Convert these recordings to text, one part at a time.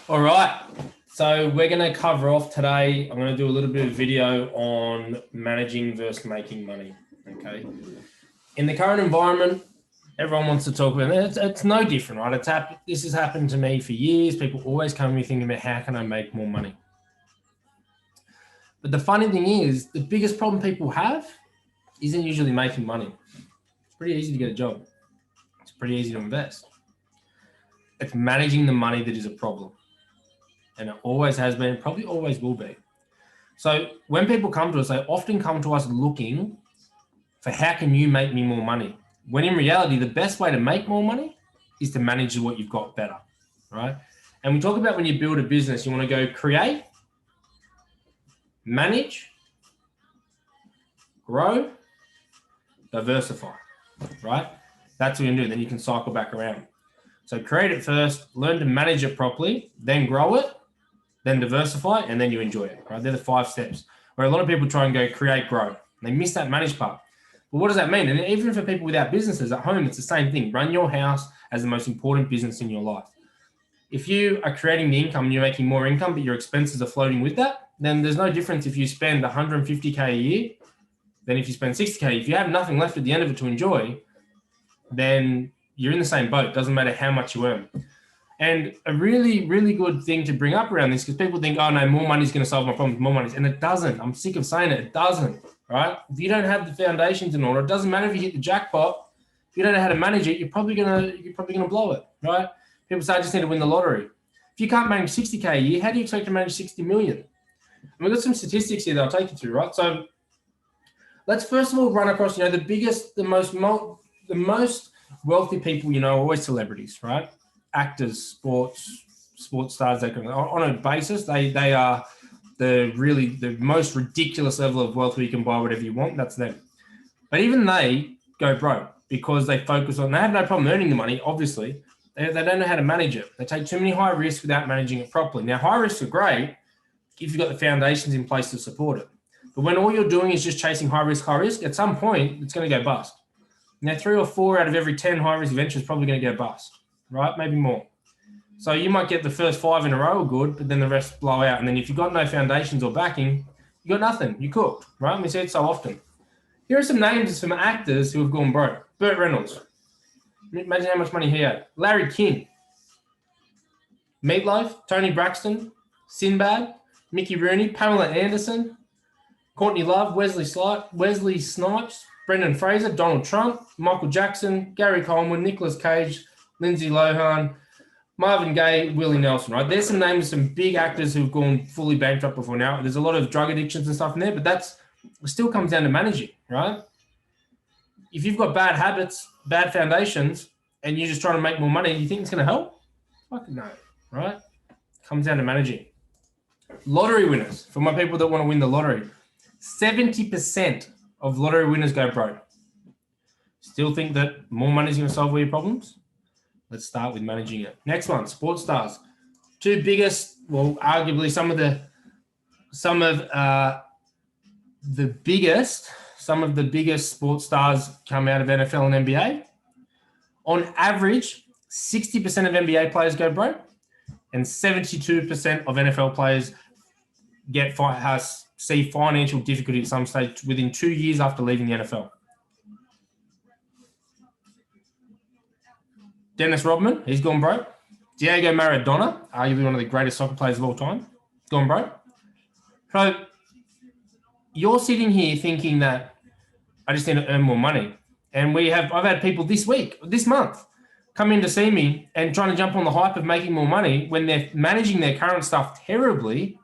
All right. So we're going to cover off today. I'm going to do a little bit of video on managing versus making money. Okay. In the current environment, everyone wants to talk about it. It's no different, right? This has happened to me for years. People always come to me thinking about how can I make more money? But the funny thing is, the biggest problem people have isn't usually making money. It's pretty easy to get a job. It's pretty easy to invest. It's managing the money that is a problem. And it always has been, probably always will be. So when people come to us, they often come to us looking for how can you make me more money? When in reality, the best way to make more money is to manage what you've got better, right? And we talk about when you build a business, you want to go create, manage, grow, diversify, right? That's what you can do. Then you can cycle back around. So create it first, learn to manage it properly, then grow it, then diversify, and then you enjoy it, right? They're the 5 steps. Where a lot of people try and go create, grow. And they miss that manage part. But what does that mean? And even for people without businesses at home, it's the same thing. Run your house as the most important business in your life. If you are creating the income and you're making more income, but your expenses are floating with that, then there's no difference if you spend 150K a year than if you spend 60K. If you have nothing left at the end of it to enjoy, then you're in the same boat. It doesn't matter how much you earn. And a really, really good thing to bring up around this, because people think, oh no, more money is going to solve my problems, more money. And it doesn't. I'm sick of saying it. It doesn't, right? If you don't have the foundations in order, it doesn't matter if you hit the jackpot. If you don't know how to manage it, you're probably gonna blow it, right? People say, I just need to win the lottery. If you can't manage 60K a year, how do you expect to manage 60 million? And we've got some statistics here that I'll take you through, right? So let's first of all run across, the most wealthy people, are always celebrities, right? Actors, sports stars, they can, on a basis, they are the most ridiculous level of wealth where you can buy whatever you want. That's them. But even they go broke because they focus on, they have no problem earning the money, obviously. They don't know how to manage it. They take too many high risks without managing it properly. Now, high risks are great if you've got the foundations in place to support it. But when all you're doing is just chasing high risk, at some point, it's going to go bust. Now, 3 or 4 out of every 10 high risk ventures is probably going to go bust, right? Maybe more. So you might get the first 5 in a row good, but then the rest blow out. And then if you've got no foundations or backing, you got nothing. You cooked, right? We see it so often. Here are some names of some actors who have gone broke. Burt Reynolds. Imagine how much money he had. Larry King. Meatloaf. Tony Braxton. Sinbad. Mickey Rooney. Pamela Anderson. Courtney Love. Wesley Snipes. Brendan Fraser. Donald Trump. Michael Jackson. Gary Coleman. Nicolas Cage. Lindsay Lohan. Marvin Gaye, Willie Nelson, right? There's some names of some big actors who've gone fully bankrupt before now. There's a lot of drug addictions and stuff in there, but it still comes down to managing, right? If you've got bad habits, bad foundations, and you're just trying to make more money, you think it's going to help? Fucking no, right? Comes down to managing. Lottery winners, for my people that want to win the lottery, 70% of lottery winners go broke. Still think that more money is going to solve all your problems? Let's start with managing it. Next one, sports stars. 2 biggest, well, arguably some of the biggest sports stars come out of NFL and NBA. On average, 60% of NBA players go broke, and 72% of NFL players see financial difficulty at some stage within 2 years after leaving the NFL. Dennis Rodman, he's gone broke. Diego Maradona, arguably one of the greatest soccer players of all time, gone broke. So you're sitting here thinking that I just need to earn more money. And I've had people this month, come in to see me and trying to jump on the hype of making more money when they're managing their current stuff terribly.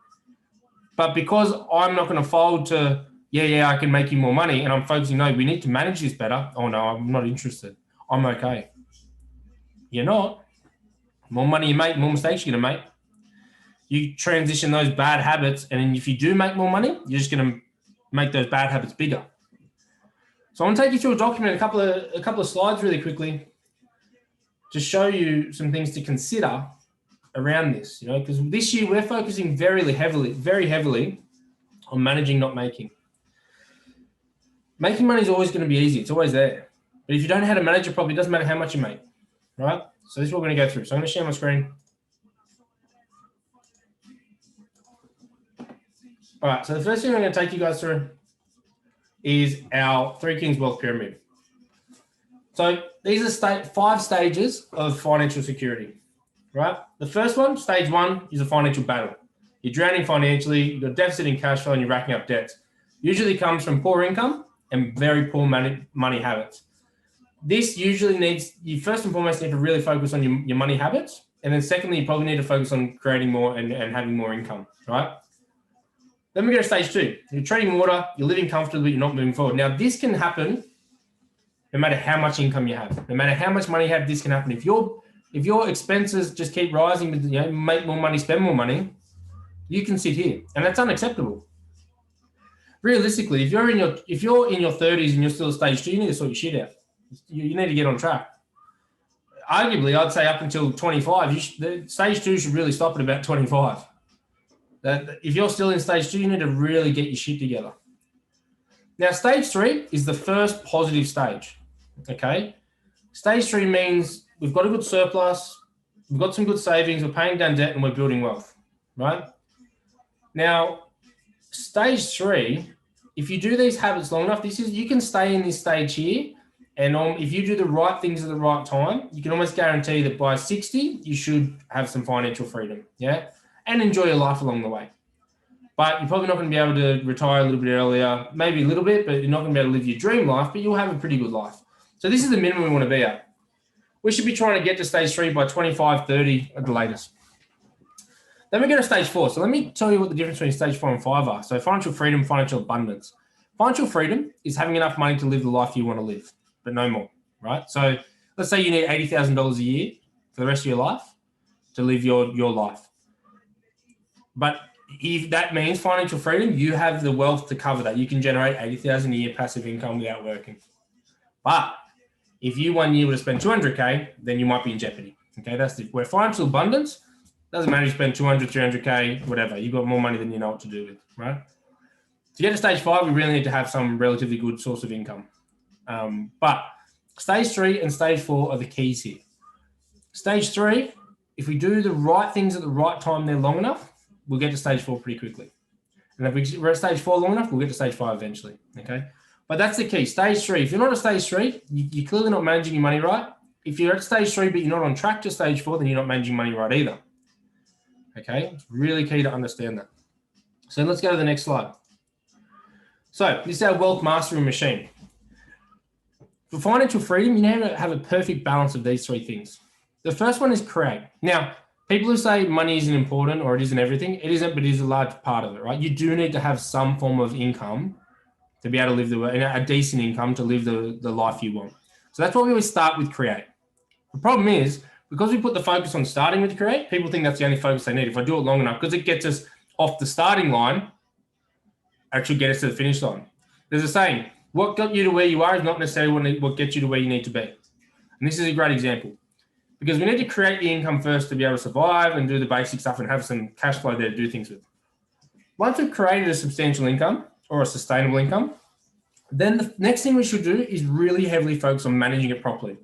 But because I'm not going to fold to, I can make you more money, and I'm focusing, no, we need to manage this better. Oh no, I'm not interested. I'm okay. You're not. More money you make, more mistakes you're going to make. You transition those bad habits, and if you do make more money, you're just going to make those bad habits bigger. So I want to take you through a document, a couple of slides really quickly to show you some things to consider around this, because this year we're focusing very heavily on managing, not making. Making money is always going to be easy. It's always there. But if you don't know how to manage it properly, it doesn't matter how much you make. Right? So this is what we're going to go through. So I'm going to share my screen. All right, so the first thing I'm going to take you guys through is our Three Kings Wealth Pyramid. So these are 5 stages of financial security, right? The first one, stage 1, is a financial battle. You're drowning financially, you've got a deficit in cash flow, and you're racking up debts. Usually comes from poor income and very poor money habits. This usually needs, you first and foremost need to really focus on your money habits. And then secondly, you probably need to focus on creating more and having more income, right? Then we go to stage 2. You're treading water, you're living comfortably, you're not moving forward. Now, this can happen no matter how much income you have. No matter how much money you have, this can happen. If your expenses just keep rising, but make more money, spend more money, you can sit here. And that's unacceptable. Realistically, if you're in your 30s and you're still at stage 2, you need to sort your shit out. You need to get on track. Arguably, I'd say up until 25, stage 2 should really stop at about 25. If you're still in stage 2, you need to really get your shit together. Now, stage 3 is the first positive stage, okay? Stage 3 means we've got a good surplus, we've got some good savings, we're paying down debt, and we're building wealth, right? Now, stage 3, if you do these habits long enough, you can stay in this stage here, and if you do the right things at the right time, you can almost guarantee that by 60, you should have some financial freedom, yeah? And enjoy your life along the way. But you're probably not going to be able to retire a little bit earlier, maybe a little bit, but you're not going to be able to live your dream life, but you'll have a pretty good life. So this is the minimum we want to be at. We should be trying to get to stage 3 by 25, 30 at the latest. Then we go to stage 4. So let me tell you what the difference between stage 4 and 5 are. So financial freedom, financial abundance. Financial freedom is having enough money to live the life you want to live, but no more, right? So let's say you need $80,000 a year for the rest of your life to live your life. But if that means financial freedom, you have the wealth to cover that. You can generate $80,000 a year passive income without working. But if you 1 year were to spend $200K, then you might be in jeopardy. Okay, that's where financial abundance doesn't matter if you spend $200, $300K, whatever. You've got more money than you know what to do with, right? To get to stage 5, we really need to have some relatively good source of income. But stage 3 and stage 4 are the keys here. Stage 3, if we do the right things at the right time there long enough, we'll get to stage 4 pretty quickly. And if we're at stage 4 long enough, we'll get to stage 5 eventually, okay? But that's the key. Stage 3, if you're not at stage 3, you're clearly not managing your money right. If you're at stage 3, but you're not on track to stage 4, then you're not managing money right either, okay? It's really key to understand that. So let's go to the next slide. So this is our wealth mastery machine. For financial freedom, you need to have a perfect balance of these 3 things. The first one is create. Now, people who say money isn't important or it isn't everything, it isn't, but it is a large part of it, right? You do need to have some form of income to be able to live a decent income to live the life you want. So that's why we always start with create. The problem is, because we put the focus on starting with create, people think that's the only focus they need. If I do it long enough, because it gets us off the starting line, actually get us to the finish line. There's a saying, what got you to where you are is not necessarily what gets you to where you need to be. And this is a great example. Because we need to create the income first to be able to survive and do the basic stuff and have some cash flow there to do things with. Once we've created a substantial income or a sustainable income, then the next thing we should do is really heavily focus on managing it properly.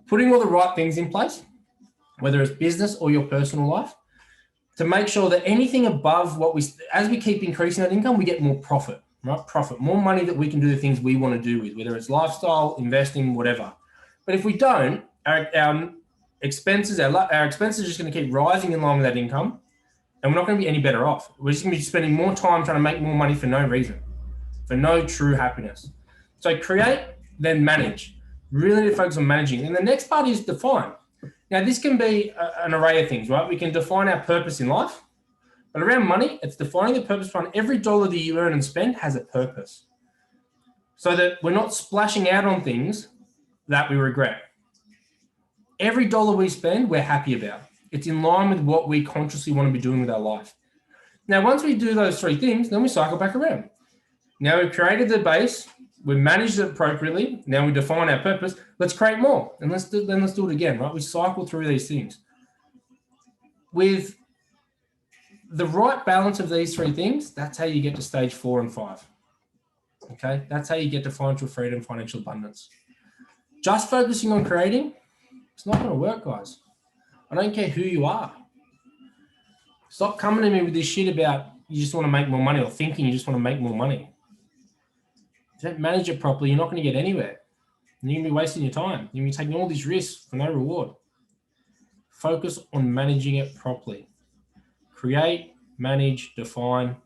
Putting all the right things in place, whether it's business or your personal life, to make sure that anything above as we keep increasing that income, we get more profit, right? Profit, more money that we can do the things we want to do with, whether it's lifestyle, investing, whatever. But if we don't, our expenses are just going to keep rising in line with that income, and we're not going to be any better off. We're just going to be spending more time trying to make more money for no reason, for no true happiness. So create, then manage. Really need to focus on managing. And the next part is define. Now, this can be an array of things, right? We can define our purpose in life, but around money, it's defining the purpose behind every dollar that you earn and spend has a purpose, so that we're not splashing out on things that we regret. Every dollar we spend, we're happy about. It's in line with what we consciously want to be doing with our life. Now, once we do those 3 things, then we cycle back around. Now we've created the base, we've managed it appropriately. Now we define our purpose. Let's create more, and let's do it again, right? We cycle through these things. With the right balance of these 3 things, that's how you get to stage 4 and 5. Okay, that's how you get to financial freedom, financial abundance. Just focusing on creating, it's not going to work, guys. I don't care who you are. Stop coming to me with this shit about, you just want to make more money, or thinking you just want to make more money. If you don't manage it properly, you're not going to get anywhere. And you're going to be wasting your time. You're going to be taking all these risks for no reward. Focus on managing it properly. Create, manage, define,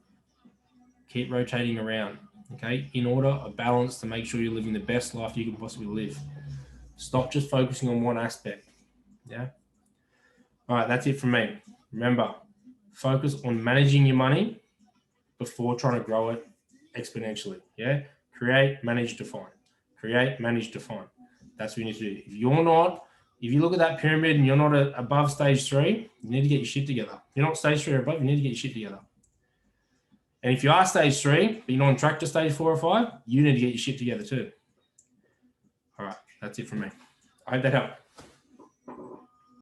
keep rotating around, okay, in order, a balance to make sure you're living the best life you can possibly live. Stop just focusing on one aspect. Yeah. All right, that's it from me. Remember, focus on managing your money before trying to grow it exponentially. Yeah. Create, manage, define. Create, manage, define. That's what you need to do. If you look at that pyramid and you're not above stage 3, you need to get your shit together. If you're not stage 3 or above, you need to get your shit together. And if you are stage 3, but you're not on track to stage 4 or 5, you need to get your shit together too. All right, that's it from me. I hope that helped.